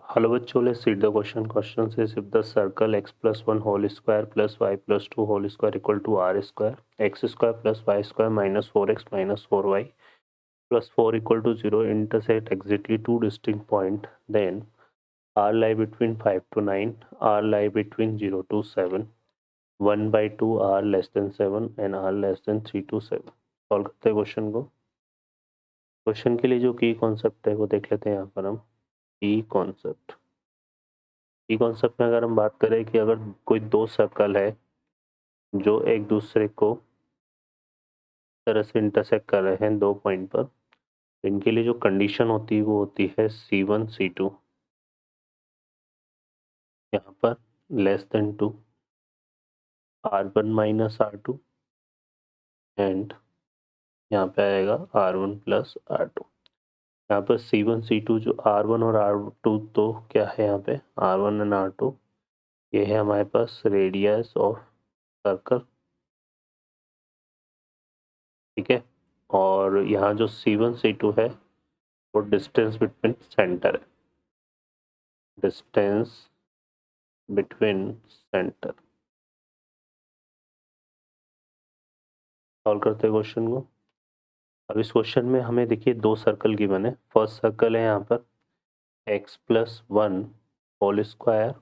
Hello bachcho, let's read the question. Question says if the circle x plus 1 whole square plus y plus 2 whole square equal to r square, x square plus y square minus 4x minus 4y plus 4 equal to 0 intersect exactly two distinct points, then r lie between 5 to 9, r lie between 0 to 7, 1 by 2 r less than 7 and r less than 3 to 7. Solve करते हैं question को. Question के लिए जो की concept है वो देख लेते हैं यहाँ पर हम. की कॉन्सेप्ट में अगर हम बात करें कि अगर कोई दो सर्कल है जो एक दूसरे को तरह से इंटरसेक्ट कर रहे हैं दो पॉइंट पर, इनके लिए जो कंडीशन होती है वो होती है C1 C2 यहाँ पर less than 2, R1 minus R2 and यहाँ पे आएगा R1 प्लस R2. यहाँ पर C1 C2 जो R1 और R2 तो क्या है यहाँ पे R1 एंड R2, ये है हमारे पास रेडियस ऑफ सर्कल, ठीक है. और यहाँ जो C1 C2 है वो डिस्टेंस बिटवीन सेंटर है, डिस्टेंस बिटवीन सेंटर. सॉल्व करते हैं क्वेश्चन को. अब इस क्वेश्चन में हमें देखिए दो सर्कल गिवन है. फर्स्ट सर्कल है यहाँ पर x plus 1 whole square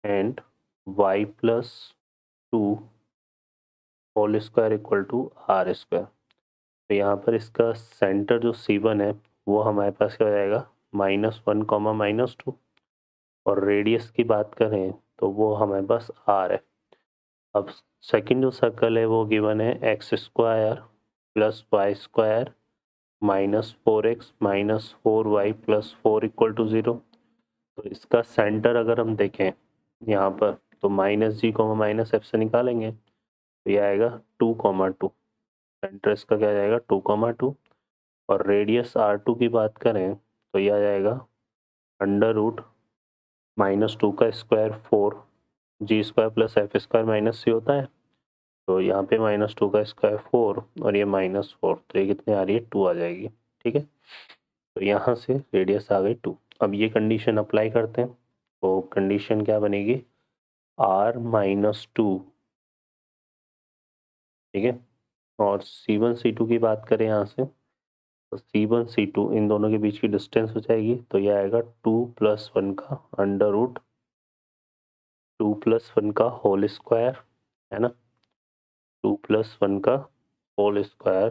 and y plus 2 whole square equal to r square. तो यहाँ पर इसका सेंटर जो C1 है वो हमारे पास क्या हो जाएगा -1 कॉमा -2, और रेडियस की बात करें तो वो हमारे पास r है. अब सेकंड जो सर्कल है वो गिवन है x square plus y square minus 4x minus 4y plus 4 equal to 0. तो इसका सेंटर अगर हम देखें यहाँ पर तो -g माइनस f से निकालेंगे तो ये आएगा 2,2. सेंटर इसका क्या जाएगा 2,2. और रेडियस R2 की बात करें तो यह आ जाएगा अंडर रूट -2 का square 4 g square plus f square minus c होता है. तो यहाँ पे -2 का स्क्वायर 4 और ये -4, तो ये कितने आ रही है 2 आ जाएगी, ठीक है. तो यहाँ से रेडियस आ गई 2. अब ये कंडीशन अप्लाई करते हैं तो कंडीशन क्या बनेगी r -2, ठीक है. और C1 C2 की बात करें यहाँ से तो C1 C2 इन दोनों के बीच की डिस्टेंस हो जाएगी तो ये आएगा 2 + 1 का अंडर रूट 2 + 1 का होल स्क्वायर, है ना. 2 + 1 का होल स्क्वायर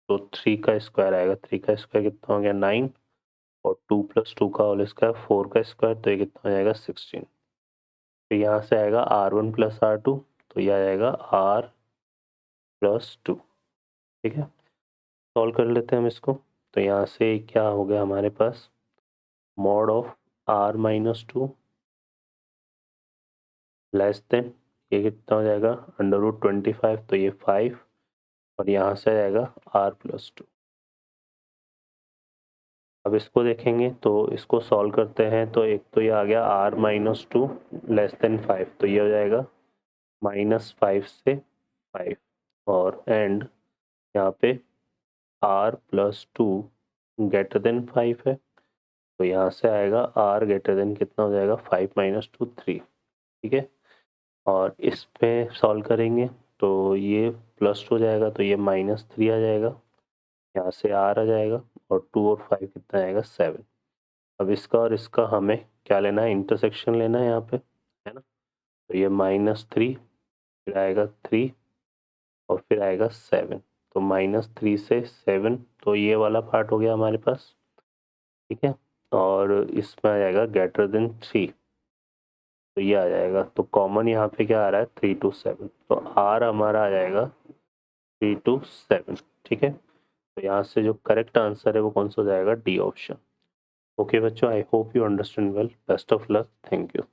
तो 3 का स्क्वायर आएगा. 3 का स्क्वायर कितना हो गया 9, और 2 + 2 का होल स्क्वायर 4 का स्क्वायर तो ये कितना हो जाएगा 16. तो यहाँ से आएगा R1 + R2 तो यह आएगा R + 2, ठीक है. सॉल्व कर लेते हैं हम इसको. तो यहाँ से क्या हो गया हमारे पास mod of R -2 less than ये कितना हो जाएगा √25 तो ये 5, और यहाँ से आएगा R + 2. अब इसको देखेंगे तो इसको सॉल्व करते हैं तो एक तो ये आ गया R -2 लेस देन 5 तो ये हो जाएगा -5 से 5, और एंड यहाँ पे R + 2 ग्रेटर देन 5 है तो यहाँ से आएगा R ग्रेटर देन कितना हो जाएगा 5 - 2 3, ठीक है. और इस पे सॉल्व करेंगे तो ये +2 हो जाएगा तो ये -3 आ जाएगा, यहाँ से R आ जाएगा, और 2 और 5 कितना आएगा 7. अब इसका और इसका हमें क्या लेना है इंटरसेक्शन लेना है यहाँ पे, है ना. तो ये -3 फिर आएगा 3 और फिर आएगा 7, तो -3 से 7 तो ये वाला पार्ट हो गया हमारे पास, ठीक है. और इसमें आ जाएगा ग्रेटर देन 3 तो ये आ जाएगा. तो कॉमन यहाँ पे क्या आ रहा है 3 to 7 तो R हमारा आ जाएगा 3 to 7, ठीक है. तो यहाँ से जो करेक्ट आंसर है वो कौन सा हो जाएगा डी ऑप्शन. ओके बच्चों, I hope you understand well. Best of luck. Thank you.